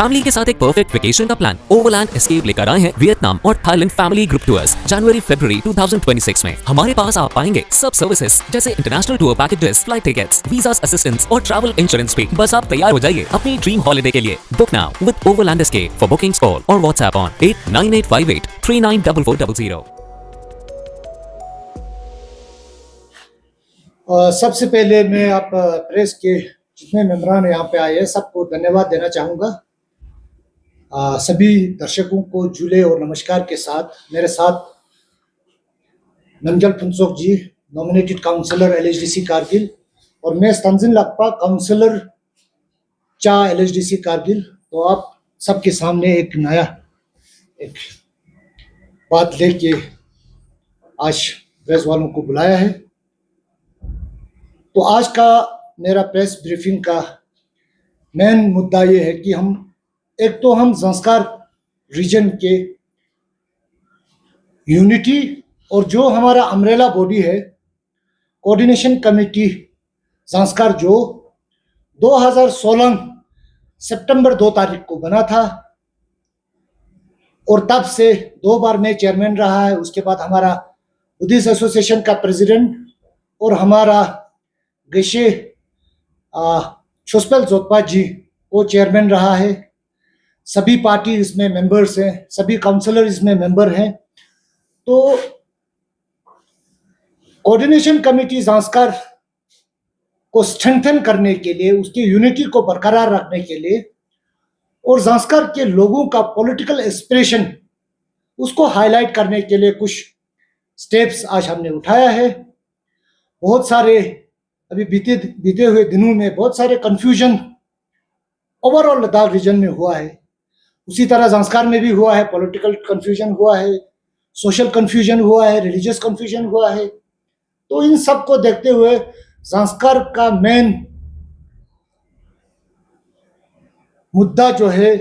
Family के साथ एक परफेक्ट वेकेशन का प्लान ओवरलैंड एस्केप लेकर आए हैं वियतनाम और थाईलैंड फैमिली ग्रुप टूर्स जनवरी फरवरी 2026 में। हमारे पास आप पाएंगे सब सर्विसेज जैसे international tour packages, flight tickets, visa assistance और ट्रैवल इंश्योरेंस भी। बस आप तैयार हो जाइए अपनी ड्रीम हॉलिडे के लिए। Book now with overland escape. For bookings call और व्हाट्सएप ऑन 898583944400। सबसे पहले मैं आप प्रेस के जितने मेंबरान यहाँ पे आए हैं सबको धन्यवाद देना चाहूँगा। सभी दर्शकों को झूले और नमस्कार के साथ मेरे साथ नंजल फुनसोक जी, नॉमिनेटेड काउंसलर एलएचडीसी कारगिल, और मैं तंजिन लक्पा, काउंसलर चा एलएचडीसी कारगिल। तो आप सबके सामने एक नया एक बात लेके आज प्रेस वालों को बुलाया है। तो आज का मेरा प्रेस ब्रीफिंग का मेन मुद्दा ये है कि हम संस्कार रीजन के यूनिटी और जो हमारा अम्ब्रेला बॉडी है कोऑर्डिनेशन कमेटी संस्कार, जो 2016 सितंबर 2 तारीख को बना था और तब से 2 बार मैं चेयरमैन रहा है। उसके बाद हमारा बुद्धिस्ट एसोसिएशन का प्रेसिडेंट और हमारा गेशे छोस्पेल जोतपा जी को चेयरमैन रहा है। सभी पार्टी इसमें मेंबर्स हैं, सभी काउंसलर इसमें मेंबर हैं। तो कोऑर्डिनेशन कमेटी संस्कार को स्ट्रेंथन करने के लिए, उसकी यूनिटी को बरकरार रखने के लिए और संस्कार के लोगों का पॉलिटिकल एस्पिरेशन उसको हाईलाइट करने के लिए कुछ स्टेप्स आज हमने उठाया है। बहुत सारे अभी बीते हुए दिनों में बहुत सारे कंफ्यूजन ओवरऑल लद्दाख रीजन में हुआ है, उसी तरह संस्कार में भी हुआ है। पॉलिटिकल कंफ्यूजन हुआ है, सोशल कंफ्यूजन हुआ है, रिलीजियस कंफ्यूजन हुआ है। तो इन सब को देखते हुए संस्कार का मेन मुद्दा जो है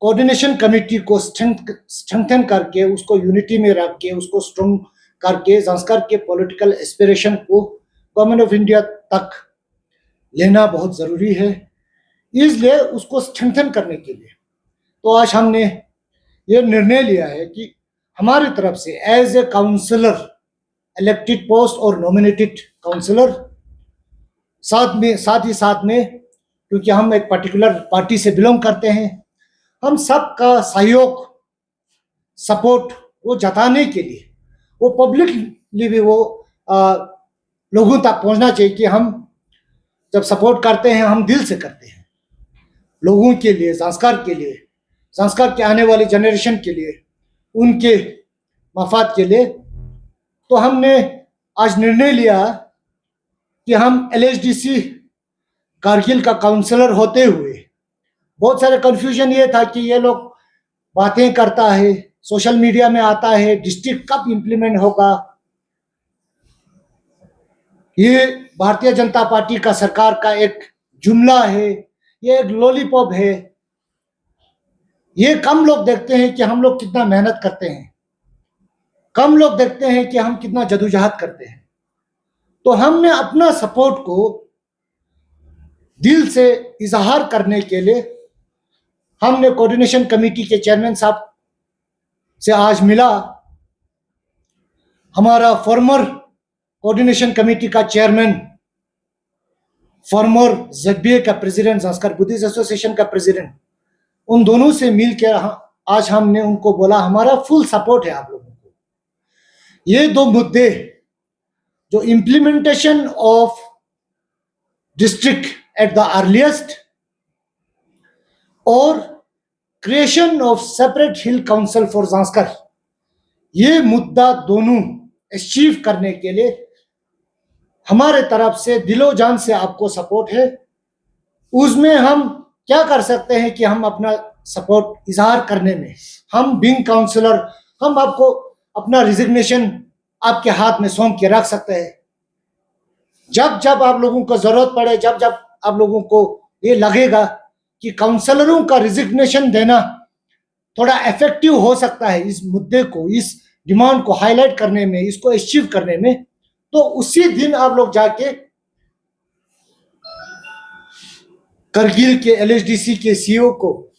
कोऑर्डिनेशन कमेटी को स्ट्रेंथन करके, उसको यूनिटी में रख के, उसको स्ट्रॉन्ग करके संस्कार के पॉलिटिकल एस्पिरेशन को गवर्नमेंट ऑफ इंडिया तक लेना बहुत जरूरी है। इसलिए उसको स्ट्रेंथन करने के लिए तो आज हमने ये निर्णय लिया है कि हमारी तरफ से as a councillor, elected post और नॉमिनेटेड काउंसलर, साथ ही साथ में क्योंकि हम एक पर्टिकुलर पार्टी से बिलोंग करते हैं, हम सबका सहयोग, सपोर्ट वो जताने के लिए, वो पब्लिकली भी वो लोगों तक पहुंचना चाहिए कि हम जब सपोर्ट करते हैं हम दिल से करते हैं, लोगों के लिए, संस्कार के लिए, संस्कार के आने वाली जनरेशन के लिए, उनके मफाद के लिए। तो हमने आज निर्णय लिया कि हम एलएचडीसी कारगिल का काउंसलर होते हुए, बहुत सारे कंफ्यूजन ये था कि ये लोग बातें करता है, सोशल मीडिया में आता है, डिस्ट्रिक्ट कब इंप्लीमेंट होगा, ये भारतीय जनता पार्टी का सरकार का एक जुमला है, ये एक लॉलीपॉप है। ये कम लोग देखते हैं कि हम लोग कितना मेहनत करते हैं, कम लोग देखते हैं कि हम कितना जदोजहद करते हैं। तो हमने अपना सपोर्ट को दिल से इजहार करने के लिए हमने कोऑर्डिनेशन कमेटी के चेयरमैन साहब से आज मिला। हमारा फॉर्मर कोऑर्डिनेशन कमेटी का चेयरमैन, फॉर्मर ZBA का प्रेसिडेंट, संस्कार बुद्धिस्ट एसोसिएशन का प्रेसिडेंट, उन दोनों से मिलकर आज हमने उनको बोला हमारा फुल सपोर्ट है आप लोगों को। ये 2 मुद्दे जो implementation of district at the earliest और creation of separate hill council for Zanskar, ये मुद्दा दोनों अचीव करने के लिए हमारे तरफ से दिलो जान से आपको सपोर्ट है। उसमें हम क्या कर सकते हैं कि हम अपना सपोर्ट इजहार करने में, हम बीइंग काउंसलर, हम आपको अपना रिजिग्नेशन आपके हाथ में सौंप के रख सकते हैं। जब जब आप लोगों को जरूरत पड़े, जब जब आप लोगों को ये लगेगा कि काउंसलरों का रिजिग्नेशन देना थोड़ा इफेक्टिव हो सकता है इस मुद्दे को, इस डिमांड को हाईलाइट करने में, इसको अचीव करने में, तो उसी दिन आप लोग जाके करगिल के एलएचडीसी के सीईओ को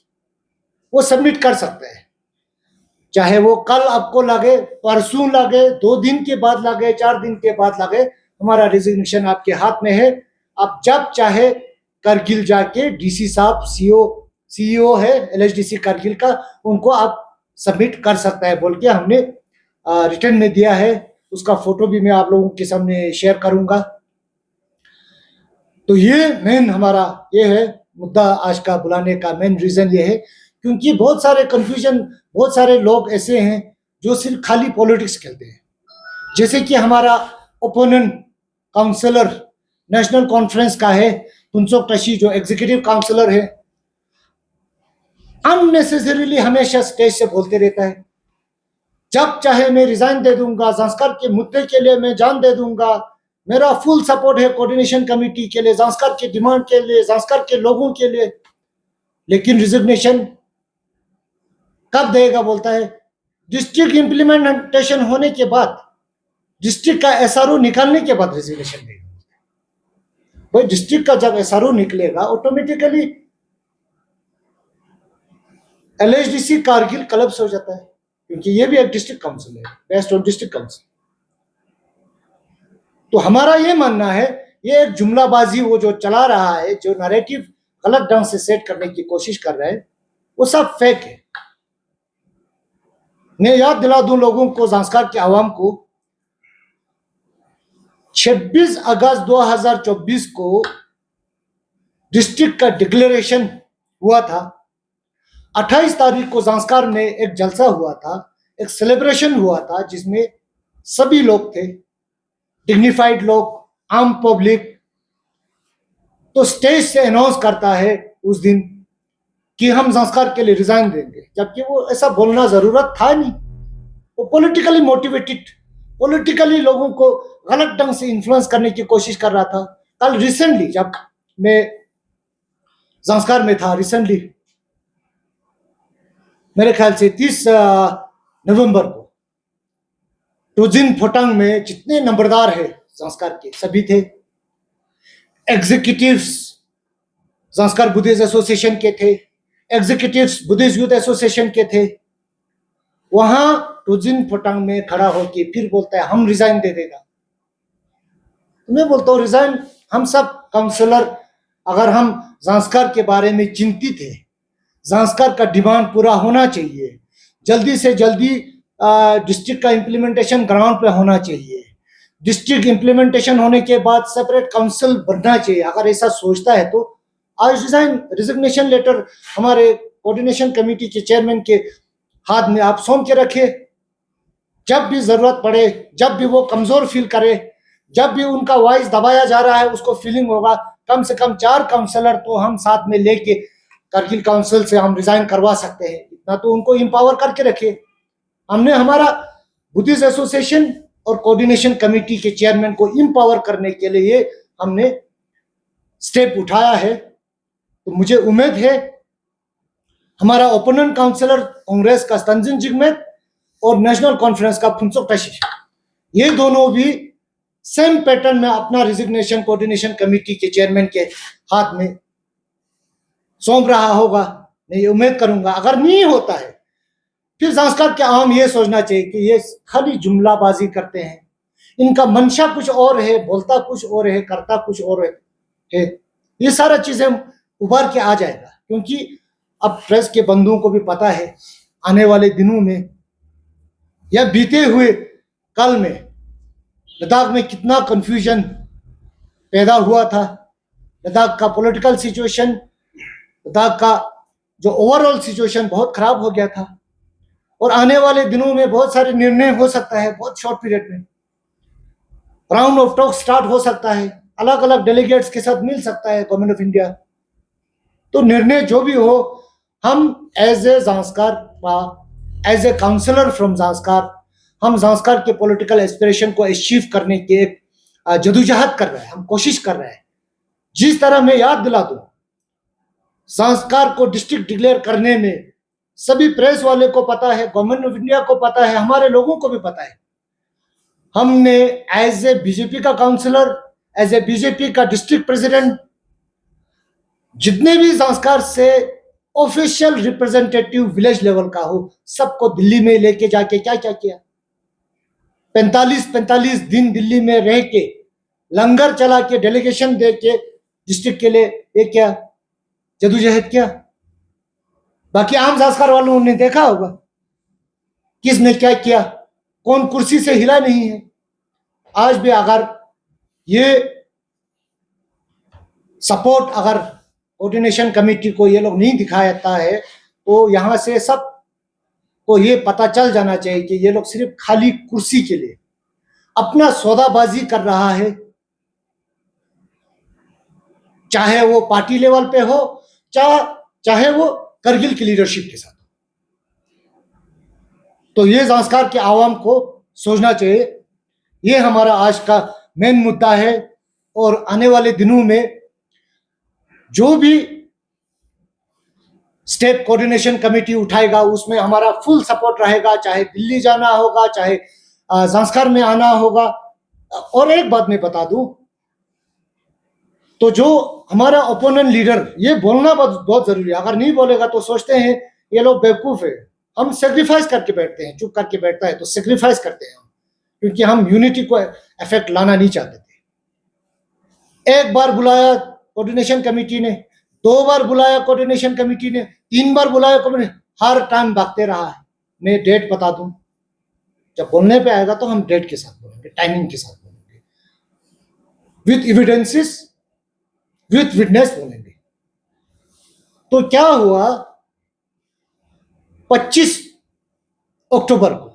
वो सबमिट कर सकते हैं, चाहे वो कल आपको लगे, परसों लगे, 2 दिन के बाद लगे, 4 दिन के बाद लगे, हमारा रिजिग्नेशन आपके हाथ में है। आप जब चाहे करगिल जाके डीसी साहब, सीईओ है एलएचडीसी करगिल का, उनको आप सबमिट कर सकता है बोल के हमने रिटर्न में दिया है। उसका फोटो भी मैं आप लोगों के सामने शेयर करूंगा। तो ये मेन हमारा ये है मुद्दा, आज का बुलाने का मेन रीजन ये है, क्योंकि बहुत सारे कंफ्यूजन, बहुत सारे लोग ऐसे हैं जो सिर्फ खाली पॉलिटिक्स खेलते हैं। जैसे कि हमारा ओपोनेंट काउंसलर नेशनल कॉन्फ्रेंस का है फुनसोक टशी, जो एग्जीक्यूटिव काउंसलर है, अननेसेसरीली हमेशा स्टेज से बोलते रहता है, जब चाहे मैं रिजाइन दे दूंगा, संस्कार के मुद्दे के लिए मैं जान दे दूंगा, मेरा फुल सपोर्ट है कोऑर्डिनेशन कमेटी के लिए, संस्कार के डिमांड के लिए, संस्कार के लोगों के लिए। लेकिन रिजिग्नेशन कब देगा बोलता है, डिस्ट्रिक्ट इंप्लीमेंटेशन होने के बाद, डिस्ट्रिक्ट का एसआरओ निकालने के बाद रिजिग्नेशन देगा। भाई डिस्ट्रिक्ट का जब एसआरओ निकलेगा, ऑटोमेटिकली एलएचडीसी कारगिल कलप्स हो जाता है, क्योंकि ये भी एक डिस्ट्रिक्ट काउंसिल है, बेस्ड ऑन डिस्ट्रिक्ट काउंसिल। तो हमारा ये मानना है, ये एक जुमलाबाजी वो जो चला रहा है, जो नैरेटिव गलत ढंग से सेट करने की कोशिश कर रहा है, वो सब फेक है। मैं याद दिला दूं लोगों को, संस्कार के आवाम को, 26 अगस्त 2024 को डिस्ट्रिक्ट का डिक्लेरेशन हुआ था। 28 तारीख को संस्कार में एक जलसा हुआ था, एक सेलिब्रेशन हुआ था, जिसमें सभी लोग थे, डिग्निफाइड लोग, आम पब्लिक। तो स्टेज से अनाउंस करता है उस दिन कि हम संस्कार के लिए रिजाइन देंगे, जबकि वो ऐसा बोलना जरूरत था नहीं। वो पॉलिटिकली मोटिवेटेड, पॉलिटिकली लोगों को गलत ढंग से इन्फ्लुएंस करने की कोशिश कर रहा था। कल रिसेंटली जब मैं संस्कार में था, रिसेंटली मेरे ख्याल से 30 नवंबर को, टोजिन फोटांग में जितने नंबरदार है संस्कार के सभी थे, एग्जीक्यूटिव्स संस्कार बुद्धिस्ट एसोसिएशन के थे, एग्जीक्यूटिव्स बुद्धिस्ट यूथ एसोसिएशन के थे। वहां टोजिन फोटांग में खड़ा होकर फिर बोलता है हम रिजाइन दे देगा। मैं बोलता हूँ रिजाइन, हम सब काउंसलर अगर हम संस्कार के बारे में चिंतित है, संस्कार का डिमांड पूरा होना चाहिए, जल्दी से जल्दी डिस्ट्रिक्ट का इम्प्लीमेंटेशन ग्राउंड पे होना चाहिए, डिस्ट्रिक्ट इम्प्लीमेंटेशन होने के बाद सेपरेट काउंसिल बनना चाहिए, अगर ऐसा सोचता है तो आज रिजिग्नेशन लेटर हमारे कोऑर्डिनेशन कमेटी के चेयरमैन के हाथ में आप सौंप के रखिए। जब भी जरूरत पड़े, जब भी वो कमजोर फील करे, जब भी उनका वॉइस दबाया जा रहा है, उसको फीलिंग होगा, कम से कम 4 काउंसलर तो हम साथ में लेके करगिल काउंसिल से हम रिजाइन करवा सकते हैं, इतना तो उनको एम्पावर करके रखिए। हमने हमारा बुद्धिस्ट एसोसिएशन और कोऑर्डिनेशन कमेटी के चेयरमैन को एम्पावर करने के लिए हमने स्टेप उठाया है। तो मुझे उम्मीद है हमारा ओपोनेंट काउंसलर कांग्रेस का तंजिन जिगमेट और नेशनल कॉन्फ्रेंस का फुनसोक टशी, ये दोनों भी सेम पैटर्न में अपना रिजिग्नेशन कोऑर्डिनेशन कमेटी के चेयरमैन के हाथ में सौंप रहा होगा। मैं ये उम्मीद करूंगा, अगर नहीं होता है फिर संस्कार के आम ये सोचना चाहिए कि ये खाली जुमलाबाजी करते हैं, इनका मंशा कुछ और है, बोलता कुछ और है, करता कुछ और है। ये सारा चीजें उभर के आ जाएगा, क्योंकि अब प्रेस के बंधुओं को भी पता है आने वाले दिनों में या बीते हुए कल में लद्दाख में कितना कंफ्यूजन पैदा हुआ था। लद्दाख का पॉलिटिकल सिचुएशन, लद्दाख का जो ओवरऑल सिचुएशन बहुत खराब हो गया था, और आने वाले दिनों में बहुत सारे निर्णय हो सकता है, बहुत शॉर्ट पीरियड में राउंड ऑफ टॉक स्टार्ट हो सकता है, अलग अलग डेलीगेट्स के साथ मिल सकता है गवर्नमेंट ऑफ इंडिया। तो निर्णय जो भी हो, हम एज ए संस्कार, एज ए काउंसलर फ्रॉम संस्कार, हम संस्कार के पॉलिटिकल एस्पिरेशन को अचीव करने के जदोजहद कर रहे हैं, हम कोशिश कर रहे हैं। जिस तरह मैं याद दिला दूं, संस्कार को डिस्ट्रिक्ट डिक्लेयर करने में सभी प्रेस वाले को पता है, गवर्नमेंट ऑफ इंडिया को पता है, हमारे लोगों को भी पता है। हमने एज ए बीजेपी का काउंसलर, एज ए बीजेपी का डिस्ट्रिक्ट प्रेसिडेंट, जितने भी संस्कार से ऑफिशियल रिप्रेजेंटेटिव विलेज लेवल का हो, सबको दिल्ली में लेके जाके क्या क्या किया, 45 दिन दिल्ली में रह के लंगर चला के डेलीगेशन दे के डिस्ट्रिक्ट के लिए एक क्या जदोजहद किया। बाकी आम संस्कार वालों ने देखा होगा किसने क्या किया, कौन कुर्सी से हिला नहीं है। आज भी अगर ये सपोर्ट अगर कोऑर्डिनेशन कमेटी को ये लोग नहीं दिखाता है तो यहां से सब को ये पता चल जाना चाहिए कि ये लोग सिर्फ खाली कुर्सी के लिए अपना सौदाबाजी कर रहा है, चाहे वो पार्टी लेवल पे हो चाहे वो करगिल की लीडरशिप के साथ। तो ये संस्कार के आवाम को सोचना चाहिए। ये हमारा आज का मेन मुद्दा है और आने वाले दिनों में जो भी स्टेट कोऑर्डिनेशन कमेटी उठाएगा उसमें हमारा फुल सपोर्ट रहेगा, चाहे दिल्ली जाना होगा, चाहे संस्कार में आना होगा। और एक बात मैं बता दूं, तो जो हमारा ओपोनेंट लीडर, ये बोलना बहुत जरूरी है। अगर नहीं बोलेगा तो सोचते हैं ये लोग बेवकूफ है, हम सेक्रीफाइस करके बैठते हैं, चुप करके बैठता है तो सेक्रीफाइस करते हैं क्योंकि हम यूनिटी को इफेक्ट लाना नहीं चाहते थे। एक बार बुलाया कोऑर्डिनेशन कमेटी ने, 2 बार बुलाया कोऑर्डिनेशन कमेटी ने, 3 बार बुलाया कमेटी, हर टाइम भागते रहा है। मैं डेट बता दूं, जब बोलने पे आएगा तो हम डेट के साथ बोलेंगे, टाइमिंग के साथ बोलेंगे, विथ एविडेंसेस, विथ विटनेस बोलेंगे। तो क्या हुआ, 25 अक्टूबर को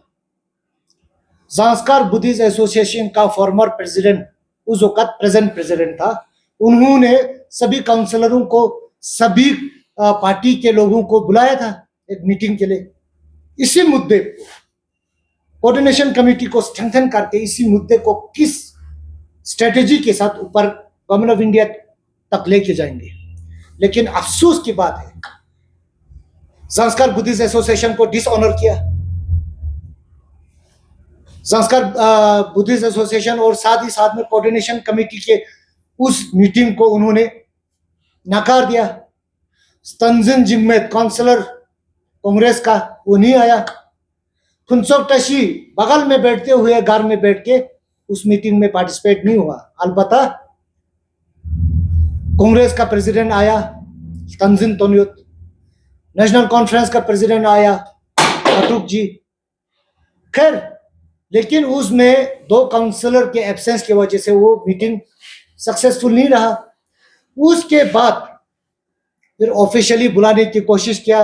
संस्कार बुद्धिस्ट एसोसिएशन का फॉर्मर प्रेसिडेंट, उस वक्त प्रेजेंट प्रेसिडेंट था, उन्होंने सभी काउंसलरों को, सभी पार्टी के लोगों को बुलाया था एक मीटिंग के लिए। इसी मुद्दे को कोऑर्डिनेशन कमेटी को स्ट्रेंथन करके इसी मुद्दे को किस स्ट्रेटेजी के साथ ऊपर गवर्नमेंट ऑफ इंडिया तक लेके जाएंगे। लेकिन अफसोस की बात है, संस्कार बुद्धिस्ट एसोसिएशन को डिसऑनर किया। संस्कार बुद्धिस्ट एसोसिएशन और साथ ही साथ में कोऑर्डिनेशन कमेटी के उस मीटिंग को उन्होंने नकार दिया। तंजिन जिग्मेत काउंसलर कांग्रेस का, वो नहीं आया। फुनसोक टशी बगल में बैठते हुए घर में बैठ के उस मीटिंग में पार्टिसिपेट नहीं हुआ। अलबत्ता कांग्रेस का प्रेसिडेंट आया तंजिन तोन्युत, नेशनल कॉन्फ्रेंस का प्रेसिडेंट आया अटुक जी। खैर, लेकिन उसमें 2 काउंसलर के एब्सेंस की वजह से वो मीटिंग सक्सेसफुल नहीं रहा। उसके बाद फिर ऑफिशियली बुलाने की कोशिश किया,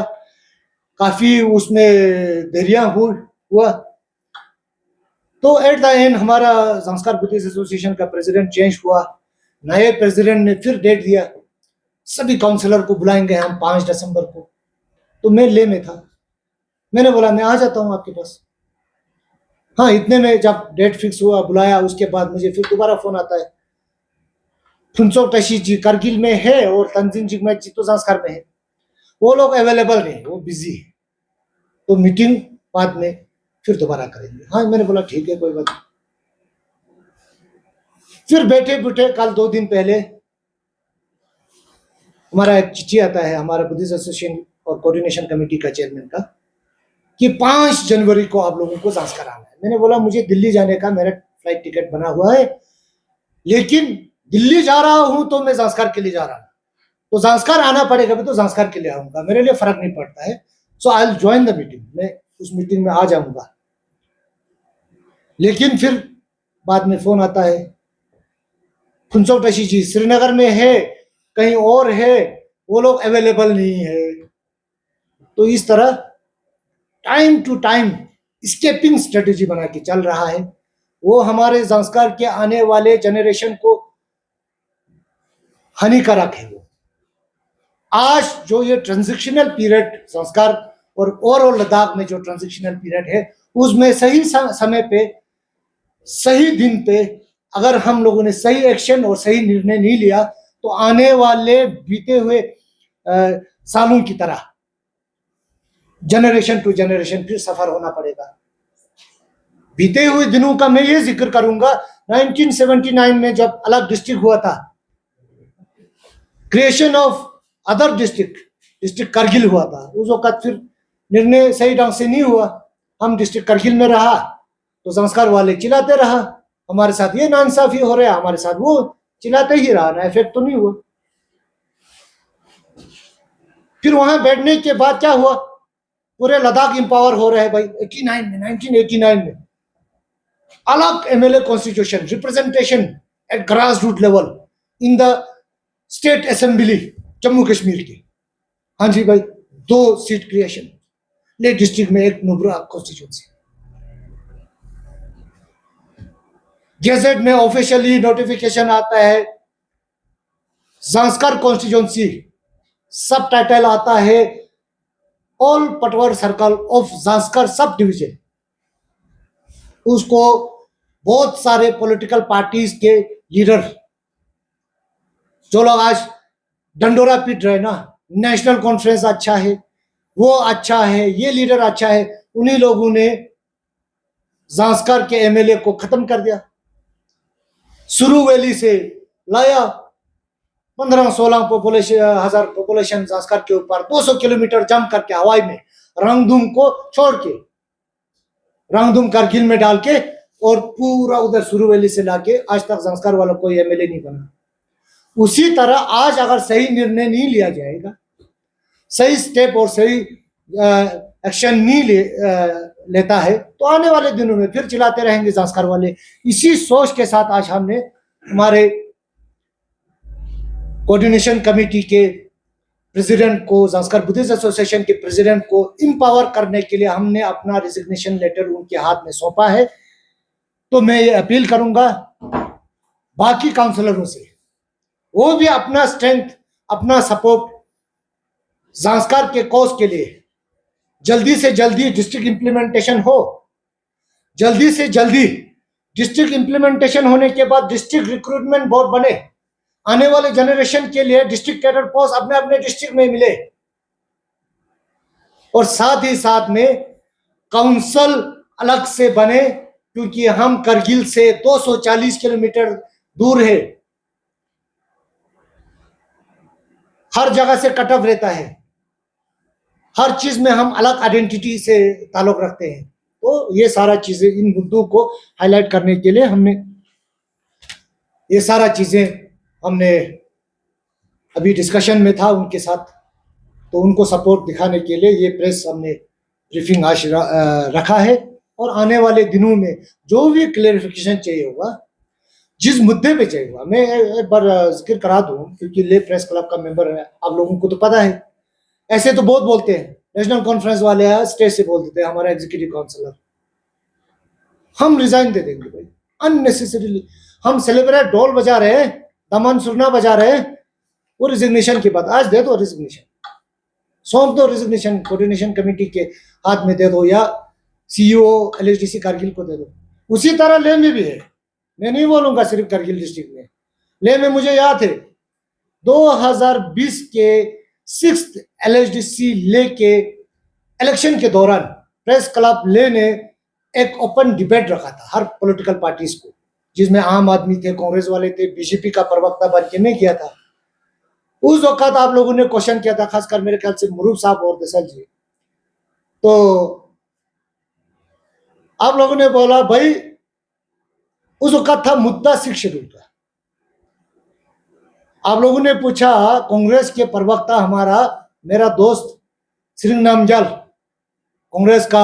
काफी उसमें देरियां हुआ। तो एट द एंड हमारा संस्कार बुद्धिस्ट एसोसिएशन का प्रेसिडेंट चेंज हुआ, नए प्रेसिडेंट ने फिर डेट दिया, सभी काउंसलर को बुलाएंगे हम 5 दिसंबर को। तो मैं ले में था, मैंने बोला मैं आ जाता हूं आपके पास। हाँ, इतने में जब डेट फिक्स हुआ, बुलाया, उसके बाद मुझे फिर दोबारा फोन आता है, फुनसोक टशी जी करगिल में है और तंजिन जिग्मेत जी तो संस्कार में है, वो लोग अवेलेबल नहीं, वो बिजी है, तो मीटिंग बाद में फिर दोबारा करेंगे। हाँ, मैंने बोला ठीक है, कोई बात नहीं। फिर बैठे कल 2 दिन पहले हमारा एक चिट्ठी आता है हमारा बुद्धिस्ट एसोसिएशन और कोऑर्डिनेशन कमेटी का चेयरमैन का कि 5 जनवरी को आप लोगों को संस्कार आना है। मैंने बोला मुझे दिल्ली जाने का मेरा फ्लाइट टिकट बना हुआ है, लेकिन दिल्ली जा रहा हूं तो मैं संस्कार के लिए जा रहा हूं, तो संस्कार आना पड़ेगा, मैं तो संस्कार के लिए आऊंगा, मेरे लिए फर्क नहीं पड़ता है। So I will join the meeting, मैं उस मीटिंग में आ जाऊंगा। लेकिन फिर बाद में फोन आता है, फुनसोक टशी जी श्रीनगर में है, कहीं और है, वो लोग अवेलेबल नहीं है। तो इस तरह टाइम टू टाइम स्केपिंग स्ट्रेटेजी बना के चल रहा है। वो हमारे संस्कार के आने वाले जनरेशन को हानिकारक है। वो आज जो ये ट्रांजिशनल पीरियड संस्कार और ओवरऑल लद्दाख में जो ट्रांजिशनल पीरियड है, उसमें सही समय पे, सही दिन पे अगर हम लोगों ने सही एक्शन और सही निर्णय नहीं लिया तो आने वाले बीते हुए सालों की तरह जनरेशन टू जनरेशन फिर सफर होना पड़ेगा। बीते हुए दिनों का मैं ये जिक्र करूंगा, 1979 में जब अलग डिस्ट्रिक्ट हुआ था, creation of other district, district Kargil हुआ था, उस वक्त फिर निर्णय सही ढंग से नहीं हुआ, हम डिस्ट्रिक्ट करगिल में रहा तो संस्कार वाले चिल्लाते रहा, हमारे साथ ये नाइंसाफी हो रहा है, हमारे साथ वो चिल्लाते ही रहा ना, इफेक्ट तो नहीं हुआ। फिर वहां बैठने के बाद क्या हुआ, पूरे लद्दाख इंपावर हो रहे हैं भाई। 1989 में अलग MLA constitution representation at grass root level in the state assembly Jammu Kashmir की। हाँ जी भाई, 2 सीट क्रिएशन, ले डिस्ट्रिक्ट में एक नुब्रा कॉन्स्टिट्यूंसी। गैजेट में ऑफिशियली नोटिफिकेशन आता है, जांस्कर कॉन्स्टिट्यूंसी, सब टाइटल आता है ऑल पटवार circle of Zanskar sub division. उसको बहुत सारे पॉलिटिकल पार्टीज के लीडर, जो लोग आज डंडोरा पीट रहे ना, नेशनल कॉन्फ्रेंस अच्छा है, वो अच्छा है, ये लीडर अच्छा है, उन्हीं लोगों ने जांस्कर के एमएलए को खत्म कर दिया। सुरू वैली से लाया 15-16 हजार पॉपुलेशन जांस्कर के ऊपर, 200 किलोमीटर जंप करके हवाई में रंगदुम को छोड़ के, रंगदुम करगिल में डाल के, और पूरा उधर सुरू वैली से लाके आज तक जांस्कर वाला कोई एमएलए नहीं बना। उसी तरह आज अगर सही निर्णय नहीं लिया जाएगा, सही स्टेप और सही एक्शन नहीं लेता है, तो आने वाले दिनों में फिर चिल्लाते रहेंगे जांस्कर वाले। इसी सोच के साथ आज हमने हमारे कोऑर्डिनेशन कमेटी के प्रेसिडेंट को, जांस्कर बुद्धिस्ट एसोसिएशन के प्रेसिडेंट को इंपावर करने के लिए हमने अपना रिजिग्नेशन लेटर उनके हाथ में सौंपा है। तो मैं ये अपील करूंगा बाकी काउंसलरों से, वो भी अपना स्ट्रेंथ, अपना सपोर्ट जांस्कर के कॉज के लिए जल्दी से जल्दी डिस्ट्रिक्ट इंप्लीमेंटेशन हो, जल्दी से जल्दी डिस्ट्रिक्ट इंप्लीमेंटेशन होने के बाद डिस्ट्रिक्ट रिक्रूटमेंट बोर्ड बने, आने वाले जनरेशन के लिए डिस्ट्रिक्ट कैडर पोस्ट अपने अपने डिस्ट्रिक्ट में मिले, और साथ ही साथ में काउंसिल अलग से बने, क्योंकि हम करगिल से 240 किलोमीटर दूर है, हर जगह से कट ऑफ रहता है, हर चीज में हम अलग आइडेंटिटी से ताल्लुक रखते हैं। तो ये सारा चीजें, इन मुद्दों को हाईलाइट करने के लिए हमने ये सारा चीजें हमने अभी डिस्कशन में था उनके साथ, तो उनको सपोर्ट दिखाने के लिए ये प्रेस हमने ब्रीफिंग आज रखा है। और आने वाले दिनों में जो भी क्लेरिफिकेशन चाहिए होगा, जिस मुद्दे पे चाहिए होगा, मैं एक बार जिक्र करा दूं, क्योंकि ले प्रेस क्लब का मेंबर है, आप लोगों को तो पता है। ऐसे तो बहुत बोलते हैं, नेशनल कॉन्फ्रेंस वाले हैं, स्टेट से बोल देते हैं, हमारा एग्जीक्यूटिव काउंसिलर, हम रिजाइन दे देंगे भाई अननेसेसरीली। हम सेलिब्रेट ढोल बजा रहे हैं, दमन सुरना बजा रहे हैं, वो रिजिग्नेशन की बात, आज दे दो रिजिग्नेशन, सौंप दो रिजिग्नेशन, कोऑर्डिनेशन कमेटी के हाथ में दे दो, या सीईओ एलएचडीसी करगिल को दे दो। उसी तरह ले में भी है, मैं नहीं बोलूंगा सिर्फ करगिल डिस्ट्रिक्ट में, ले में मुझे याद है 2020 के 6th एलएचडीसी ले के इलेक्शन के दौरान प्रेस क्लब ले ने एक ओपन डिबेट रखा था हर पॉलिटिकल पार्टीज को, जिसमें आम आदमी थे, कांग्रेस वाले थे, बीजेपी का प्रवक्ता बन के मैं किया था। उस वक्त आप लोगों ने क्वेश्चन किया था, खासकर मेरे ख्याल से मुरूफ साहब और दसल जी, तो आप लोगों ने बोला भाई, उस वक्त था मुद्दा 6 शेड्यूल का। आप लोगों ने पूछा, कांग्रेस के प्रवक्ता हमारा मेरा दोस्त श्री नामजाल, कांग्रेस का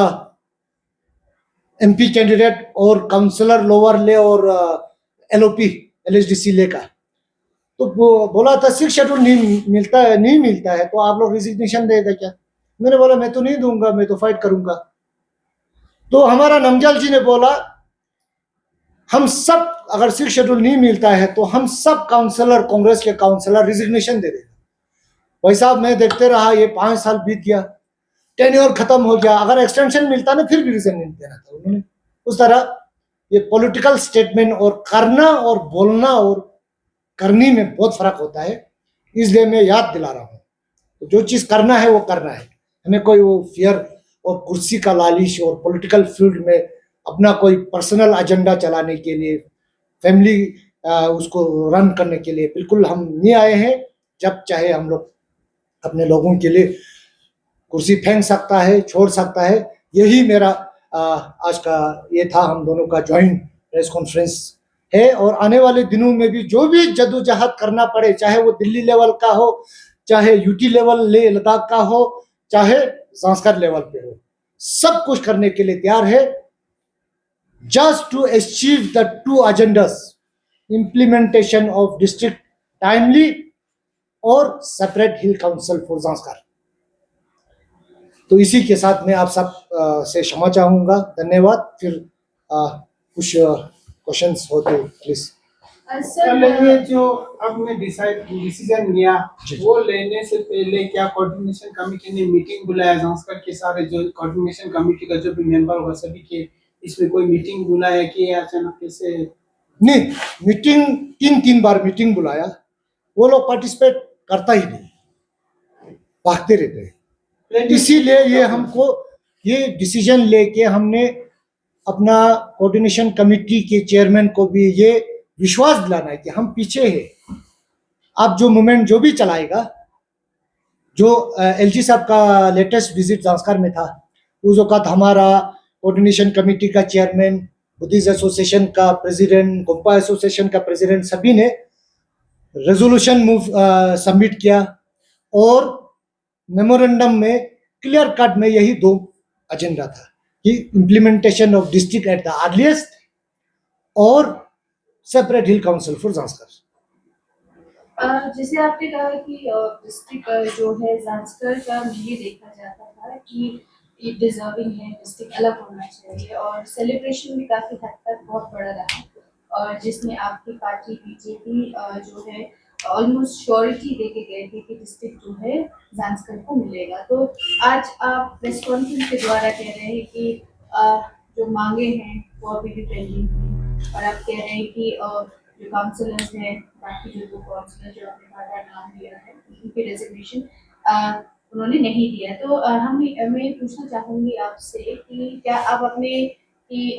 एमपी कैंडिडेट और काउंसलर लोअर ले और एलओपी एलएचडीसी ले का, तो बोला था 6 शेड्यूल नहीं मिलता है तो आप लोग रिजिग्नेशन देगा क्या? मैंने बोला मैं तो नहीं दूंगा, मैं तो फाइट करूंगा। तो हमारा नमजाल जी ने बोला, हम सब अगर 6 शेड्यूल नहीं मिलता है तो हम सब काउंसलर, कांग्रेस के काउंसलर रिजिग्नेशन दे देगा। भाई साहब, मैं देखते रहा, ये 5 साल बीत गया, टेन्योर खत्म हो गया, अगर एक्सटेंशन मिलता ना फिर भी रिजिग्नेशन देना था उन्होंने। उस तरह ये पॉलिटिकल स्टेटमेंट और करना और बोलना और करनी में बहुत फर्क होता है, इसलिए मैं याद दिला रहा हूँ। तो जो चीज करना है वो करना है, हमें कोई वो फियर और कुर्सी का लालिश और पॉलिटिकल फील्ड में अपना कोई पर्सनल एजेंडा चलाने के लिए, फैमिली उसको रन करने के लिए बिल्कुल हम नहीं आए हैं। जब चाहे हम लोग अपने लोगों के लिए कुर्सी फेंक सकता है, छोड़ सकता है। यही मेरा आज का ये था, हम दोनों का ज्वाइंट प्रेस कॉन्फ्रेंस है। और आने वाले दिनों में भी जो भी जद्दोजहद करना पड़े, चाहे वो दिल्ली लेवल का हो, चाहे यूटी लेवल ले लद्दाख का हो, चाहे ज़ांस्कर लेवल पे हो, सब कुछ करने के लिए तैयार है, just to achieve the two agendas, implementation of district timely और separate hill council for Zanskar. तो इसी के साथ मैं आप सब से क्षमा चाहूँगा। धन्यवाद। फिर कुछ क्वेश्चंस हो तो प्लीज। सर, ये जो आपने डिसीजन लिया, वो लेने से पहले क्या कोऑर्डिनेशन कमेटी ने मीटिंग बुलाया? ज़ांस्कर के सारे जो कोऑर्डिनेशन कमेटी का जो भी मेंबर हुआ सभी के इसमें कोई मीटिंग बुलाया कि अचानक कैसे? नहीं, मीटिंग तीन बार मीटिंग बुलाया, वो लोग पार्टिसिपेट करता ही नहीं, भागते रहते हैं। इसीलिए ये हमको ये डिसीजन लेके हमने अपना कोऑर्डिनेशन कमेटी के चेयरमैन को भी ये विश्वास दिलाना है कि हम पीछे हैं। अब जो मूवमेंट जो भी चलाएगा, जो एलजी साहब का लेटेस्ट विजिट ज़ांस्कर में था, उस वक्त हमारा कोऑर्डिनेशन कमेटी का चेयरमैन, बुद्धिस्ट एसोसिएशन का प्रेसिडेंट, गोम्पा एसोसिएशन का प्रेसिडेंट, सभी ने रेजोल्यूशन सबमिट किया और मेमोरेंडम में क्लियर कट में यही दो एजेंडा था कि implementation of district at the earliest और separate hill council for Zanskar. जैसे आपने कहा कि डिस्ट्रिक्ट जो है ज़ांस्कर का ये देखा जाता था कि ये डिजर्विंग है, डिस्ट्रिक्ट अलग होना चाहिए, और सेलिब्रेशन भी काफ़ी हद तक बहुत बड़ा रहा, और जिसमें आपकी पार्टी बीजेपी जो है ऑलमोस्ट श्योरिटी दे के गए थे कि डिस्ट्रिक्ट जो है ज़ांस्कर को मिलेगा। तो आज आप प्रेस कॉन्फ्रेंस के द्वारा कह रहे हैं कि जो मांगे हैं वो अभी भी पेंडिंग हैं, और आप कह रहे हैं कि जो काउंसलर्स हैं, बाकी जो दो काउंसलर जो आपने बार नाम दिया है, उनकी रेजिग्नेशन उन्होंने नहीं दिया। तो मैं पूछना चाहूँगी आपसे कि क्या आप अपने कि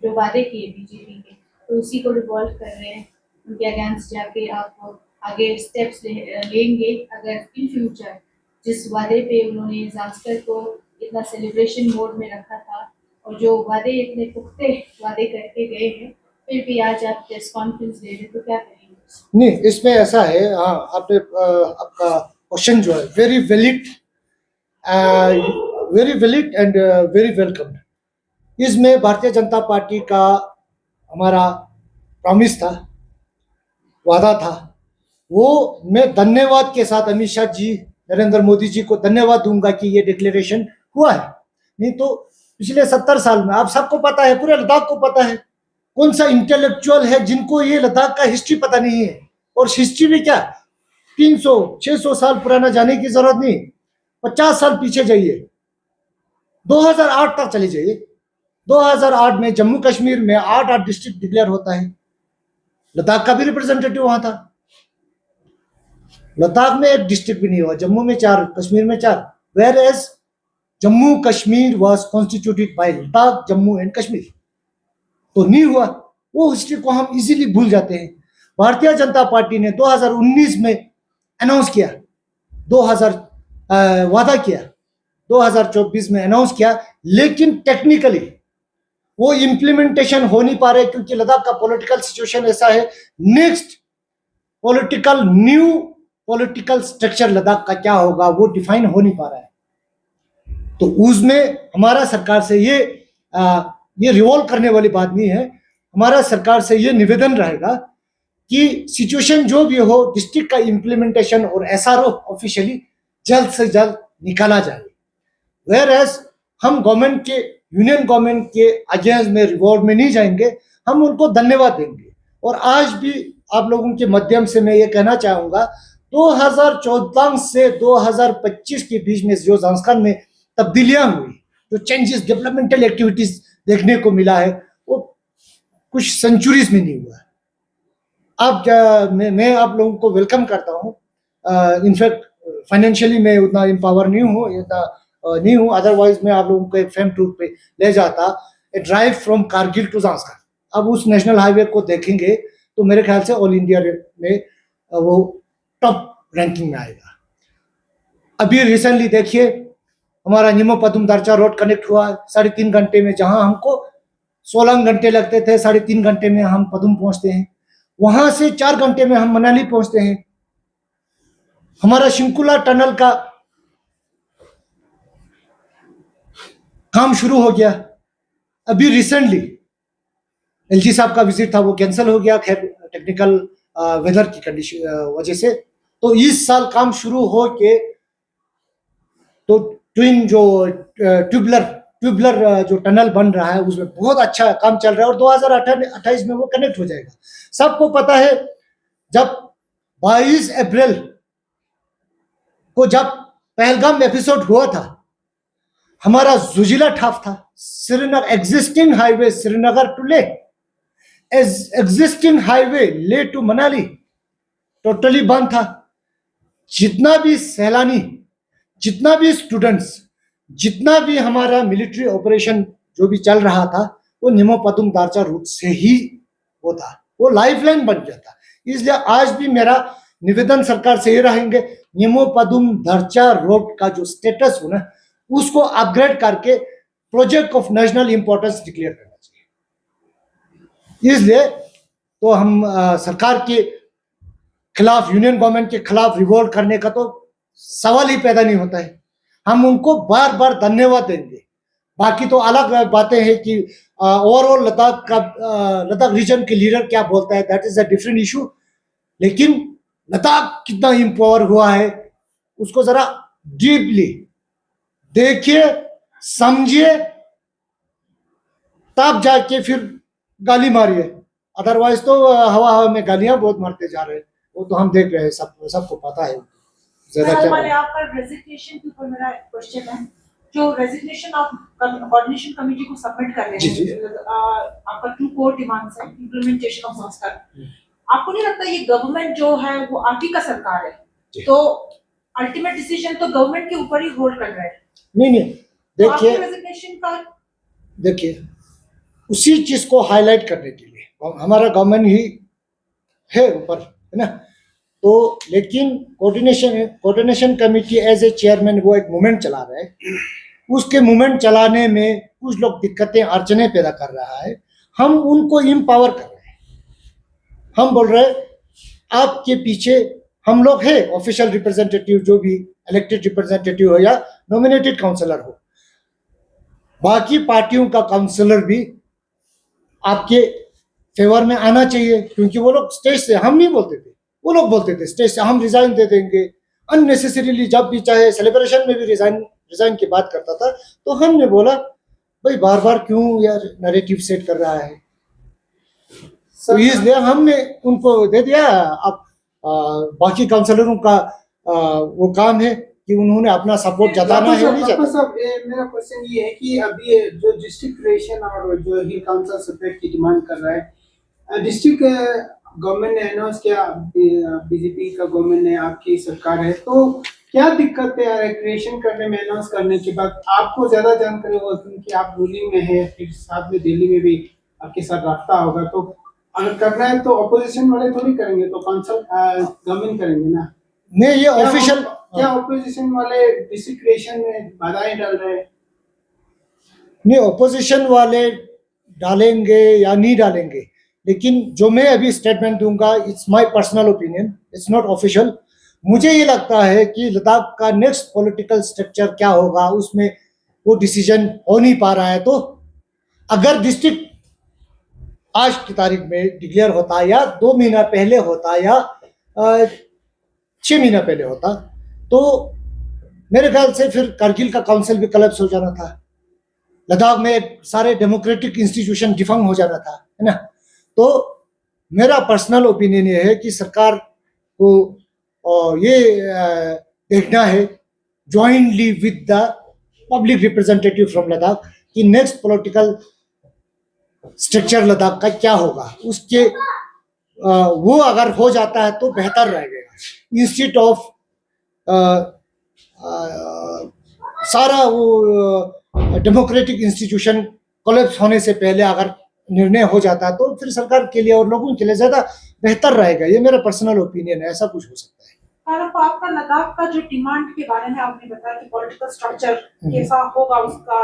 जो वादे किए बीजेपी के, तो उसी को रिवॉल्व कर रहे हैं, उनके अगेंस्ट जाके आप आगे स्टेप्स लेंगे? अगर इन फ्यूचर जिस वादे पे उन्होंने ज़ांस्कर को इतना सेलिब्रेशन मोड में रखा था, और जो वादे इतने पुख्ते वादे करके गए हैं, फिर भी आज आप प्रेस कॉन्फ्रेंस दे रहे, तो क्या करेंगे? नहीं, इसमें ऐसा है, हाँ, आपने आपका क्वेश्चन जो है very valid and very welcome. इसमें भारतीय जनता पार्टी का हमारा प्रॉमिस था, वादा था, वो मैं धन्यवाद के साथ अमित शाह जी, नरेंद्र मोदी जी को धन्यवाद दूंगा कि ये डिक्लेरेशन हुआ है। नहीं तो पिछले 70 साल में आप सबको पता है, पूरे लद्दाख को पता है, कौन सा इंटेलेक्चुअल है जिनको ये लद्दाख का हिस्ट्री पता नहीं है। और हिस्ट्री भी क्या 300-600 साल पुराना जाने की जरूरत नहीं, 50 साल पीछे जाइए, 2008 तक चले जाइए। 2008 में जम्मू कश्मीर में 8 डिस्ट्रिक्ट डिक्लेयर होता है, लद्दाख का भी रिप्रेजेंटेटिव वहां था। लद्दाख में 1 डिस्ट्रिक्ट भी नहीं हुआ, जम्मू में 4, कश्मीर में 4, where as Jammu Kashmir was constituted by Ladakh, Jammu and Kashmir. तो नहीं हुआ, वो हिस्ट्री को हम इजीली भूल जाते हैं। भारतीय जनता पार्टी ने 2019 में अनाउंस किया, 2000 वादा किया, 2024 में अनाउंस किया, लेकिन टेक्निकली वो इम्प्लीमेंटेशन हो नहीं पा रहे, क्योंकि लद्दाख का पॉलिटिकल सिचुएशन ऐसा है। Next new political structure Ladakh का क्या होगा वो डिफाइन हो नहीं पा रहा है। तो उसमें हमारा सरकार से ये रिवॉल्व करने वाली बात नहीं है। हमारा सरकार से ये निवेदन रहेगा कि सिचुएशन जो भी हो, डिस्ट्रिक्ट का इम्प्लीमेंटेशन और एसआरओ ऑफिशियली जल्द से जल्द निकाला जाए। वेयर एज हम गवर्नमेंट के, यूनियन गवर्नमेंट के अगेंस्ट में रिवॉर्ड में नहीं जाएंगे, हम उनको धन्यवाद देंगे। और आज भी आप लोगों के माध्यम से मैं ये कहना चाहूँगा, 2014 से 2025 के बीच में जो ज़ांस्कर में तब्दीलियाँ हुई, जो चेंजेस, डेवलपमेंटल एक्टिविटीज देखने को मिला है, वो कुछ सेंचुरीज में नहीं हुआ है। अब मैं आप लोगों को वेलकम करता हूँ। इनफैक्ट फाइनेंशियली मैं उतना एम्पावर नहीं हूँ, अदरवाइज मैं आप लोगों को एक फेम टूर पे ले जाता, a drive from Kargil to Zanskar. अब उस नेशनल हाईवे को देखेंगे तो मेरे ख्याल से ऑल इंडिया में वो टॉप रैंकिंग में आएगा। अभी रिसेंटली देखिए हमारा निमो पदुम दारचा रोड कनेक्ट हुआ 3.5 घंटे में, जहां हमको 16 घंटे लगते थे 3.5 घंटे में हम पदुम पहुंचते हैं, वहां से 4 घंटे में हम मनाली पहुंचते हैं। हमारा शिंकुला टनल का काम शुरू हो गया। अभी रिसेंटली एलजी साहब का विजिट था, वो कैंसिल हो गया, खैर टेक्निकल वेदर की कंडीशन वजह से। तो इस साल काम शुरू हो के तो ट्विन जो ट्यूबलर जो टनल बन रहा है उसमें बहुत अच्छा काम चल रहा है और 2028 में वो कनेक्ट हो जाएगा। सबको पता है जब 22 अप्रैल को जब पहलगाम एपिसोड हुआ था, हमारा जुजिला ठाफ था, Srinagar existing highway Srinagar to Leh, existing highway Leh to Manali totally बंद था। जितना भी सैलानी, जितना भी स्टूडेंट्स, जितना भी हमारा मिलिट्री ऑपरेशन जो भी चल रहा था वो निमो पदुम दारचा रूट से ही होता, वो लाइफलाइन बन जाता। इसलिए आज भी मेरा निवेदन सरकार से ये रहेंगे, निमो पदुम दारचा रोड का जो स्टेटस हो ना उसको अपग्रेड करके project of national importance declare करना चाहिए। इसलिए तो हम सरकार के खिलाफ, यूनियन गवर्नमेंट के खिलाफ रिवोल्ट करने का तो सवाल ही पैदा नहीं होता है। हम उनको बार बार धन्यवाद देंगे। बाकी तो अलग बातें हैं कि ओवरऑल लद्दाख रीजन के लीडर क्या बोलता है, that is a different issue. लेकिन लद्दाख कितना इम्पावर हुआ है उसको जरा डीपली देखिए, समझिए, तब जाके फिर गाली मारिए। अदरवाइज तो हवा हवा में गालियां बहुत मारते जा रहे हैं, वो तो हम देख रहे हैं, सबको पता है। आपका रेजिग्नेशन के ऊपर मेरा क्वेश्चन है, जो रेजिग्नेशन आप कोऑर्डिनेशन कमेटी को सबमिट कर रहे हैं, आपका 2 कोर डिमांड्स है, इंप्लीमेंटेशन ऑफ संस्कार, आपको नहीं लगता ये गवर्नमेंट जो है वो आप ही का सरकार है, तो अल्टीमेट डिसीजन तो गवर्नमेंट के ऊपर ही होल्ड कर रहा है? नहीं, देखिए, रेजिग्नेशन का देखिए उसी चीज को हाईलाइट करने के लिए हमारा गवर्नमेंट ही है ऊपर, है ना। तो लेकिन coordination committee as a chairman वो एक मूवमेंट चला रहा है, उसके मूवमेंट चलाने में कुछ लोग दिक्कतें अड़चने पैदा कर रहा है। हम उनको एम्पावर कर रहे हैं, हम बोल रहे हैं आपके पीछे हम लोग हैं, ऑफिशियल रिप्रेजेंटेटिव जो भी इलेक्टेड रिप्रेजेंटेटिव हो या नॉमिनेटेड काउंसलर हो, बाकी पार्टियों का काउंसलर भी आपके फेवर में आना चाहिए, क्योंकि वो लोग स्टेज से, हम नहीं बोलते थे, वो लोग बोलते थे स्टेज से हम रिजाइन दे देंगे अननेसेसरीली। जब भी चाहे सेलिब्रेशन में भी रिजाइन की बात करता था, तो हमने बोला भाई बार बार क्यों यार नैरेटिव सेट कर रहा है, तो इसलिए हमने उनको दे दिया। अब बाकी काउंसलरों का वो काम है कि उन्होंने अपना सपोर्ट जताना है, नहीं जताना। सब मेरा क्वेश्चन ये है कि अभी जो डिस्ट्रिक्ट क्रिएशन और जो हिल काउंसिल सेपरेट की डिमांड कर रहा है, डिस्ट्रिक्ट गवर्नमेंट ने अनाउंस किया, बीजेपी का गवर्नमेंट ने, आपकी सरकार है, तो क्या दिक्कतें आ रही क्रिएशन करने में? अनाउंस करने के बाद आपको ज्यादा जानकारी होगा क्योंकि आप रूलिंग में है, फिर साथ में दिल्ली में भी आपके साथ रास्ता होगा, तो अगर करना है तो अपोजिशन वाले थोड़ी करेंगे, तो काउंसिल गवर्नमेंट करेंगे ना। नहीं, ये ऑफिशियल, क्या ऑपोजिशन वाले डिस्ट्रिक्ट क्रिएशन में बाधाएं डाल रहे हैं? नहीं, ऑपोजिशन वाले डालेंगे या नहीं डालेंगे, लेकिन जो मैं अभी स्टेटमेंट दूंगा it's my personal opinion, it's not official. मुझे ये लगता है कि लद्दाख का नेक्स्ट पॉलिटिकल स्ट्रक्चर क्या होगा उसमें वो डिसीजन हो नहीं पा रहा है। तो अगर डिस्ट्रिक्ट आज की तारीख में डिक्लेयर होता या 2 महीना पहले होता या 6 महीना पहले होता, तो मेरे ख्याल से फिर कारगिल का काउंसिल भी कोलैप्स हो जाना था, लद्दाख में सारे डेमोक्रेटिक इंस्टीट्यूशन डिफंग हो जाना था, है ना। तो मेरा पर्सनल ओपिनियन ये है कि सरकार को ये देखना है jointly with the public representative from Ladakh कि नेक्स्ट पॉलिटिकल स्ट्रक्चर लद्दाख का क्या होगा। उसके वो अगर हो जाता है तो बेहतर रहेगा, इंस्टीट्यूट ऑफ सारा वो डेमोक्रेटिक इंस्टीट्यूशन कोलैप्स होने से पहले अगर निर्णय हो जाता है तो फिर सरकार के लिए और लोगों के लिए ज्यादा बेहतर रहेगा। ये मेरा पर्सनल ओपिनियन है, ऐसा कुछ हो सकता है। कारण आपका लद्दाख का जो डिमांड के बारे में आपने बताया कि पॉलिटिकल स्ट्रक्चर कैसा होगा उसका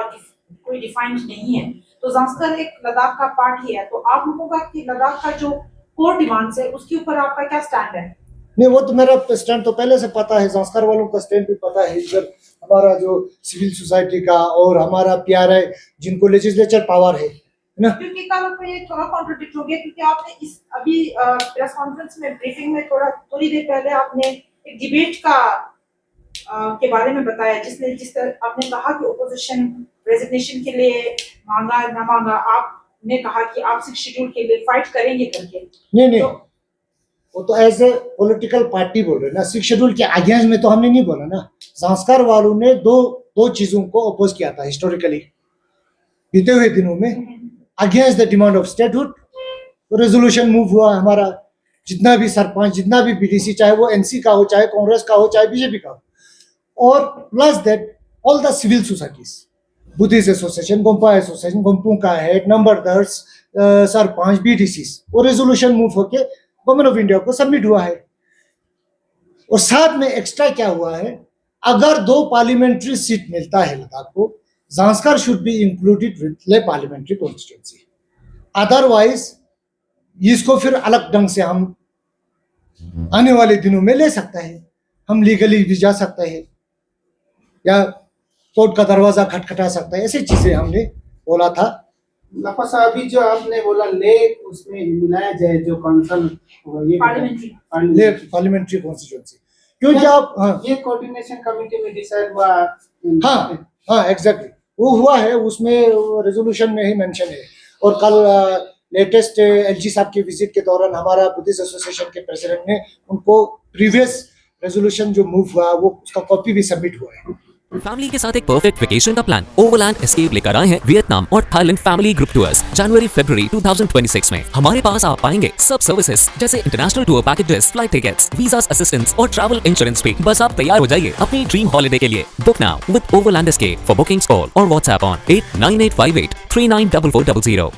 कोई डिफाइंड नहीं है, तो ज़ांस्कर एक लद्दाख का पार्ट ही है, तो आप लोगों का कि लद्दाख का जो कोर डिमांड्स है उसके ऊपर आपका क्या स्टैंड है? नहीं, वो तो मेरा स्टैंड तो पहले से पता है, ज़ांस्कर वालों का स्टैंड भी पता है। इधर हमारा जो सिविल सोसाइटी का और हमारा PRI जिनको लेजिस्लेचर पावर है ना। क्योंकि कल को ये थोड़ा कॉन्ट्रडिक्ट हो गया, क्योंकि आपने इस अभी प्रेस कॉन्फ्रेंस में ब्रीफिंग में थोड़ी देर पहले आपने एक डिबेट का के बारे में बताया, जिस तरह आपने कहा कि ओपोजिशन रेजिग्नेशन के लिए मांगा ना मांगा, आपने कहा कि आप 6 शेड्यूल के लिए फाइट करेंगे करके। नहीं, वो तो एज ए पॉलिटिकल पार्टी बोल रहे ना, 6 शेड्यूल के अगेंस्ट में तो हमने नहीं बोला ना। ज़ांस्कर वालों ने दो चीजों को अपोज किया था हिस्टोरिकली बीते हुए दिनों में, against the demand of statehood. Resolution move हुआ हमारा, जितना भी सरपंच, जितना भी BDC, चाहे वो NC का हो, चाहे कांग्रेस का हो, चाहे BJP का हो, और plus that all the civil societies, Buddhist association, gompa association, gompa का हेड, नंबरदार्स, सरपंच, BDCs, वो रेजोल्यूशन मूव होके गवर्नमेंट ऑफ इंडिया को सबमिट हुआ है। और साथ में एक्स्ट्रा क्या हुआ है, अगर 2 पार्लियामेंट्री सीट मिलता है लद्दाख को, Zanskar should be included with ले पार्लियामेंट्री कॉन्स्टिट्यूंसी, अदरवाइज इसको फिर अलग ढंग से हम आने वाले दिनों में ले सकते हैं, हम लीगली भी जा सकते हैं या कोर्ट का दरवाजा खटखटा सकता है, ऐसी चीजें हमने बोला था। लफा अभी जो आपने बोला ले उसमें मिलाया जाए जो काउंसिल ये पार्लियामेंट्री कॉन्स्टिट्यूंसी, क्योंकि आप ये कोऑर्डिनेशन कमेटी में डिसाइड हुआ। हाँ एग्जैक्टली वो हुआ है, उसमें रेजोल्यूशन में ही मेंशन है। और कल लेटेस्ट LG साहब के विजिट के दौरान हमारा बुद्धिस्ट एसोसिएशन के प्रेसिडेंट ने उनको प्रीवियस रेजोल्यूशन जो मूव हुआ वो उसका कॉपी भी सबमिट हुआ है। फैमिली के साथ एक परफेक्ट वेकेशन का प्लान ओवरलैंड एस्केप लेकर आए हैं वियतनाम और थाईलैंड फैमिली ग्रुप टूर्स जनवरी-फरवरी 2026 में। हमारे पास आप पाएंगे सब सर्विसेज जैसे international tour packages, flight tickets, visas assistance और ट्रैवल इंश्योरेंस भी। बस आप तैयार हो जाइए अपनी ड्रीम हॉलिडे के लिए। Book now with overland escape. For bookings call और व्हाट्सएप ऑन 8985839440।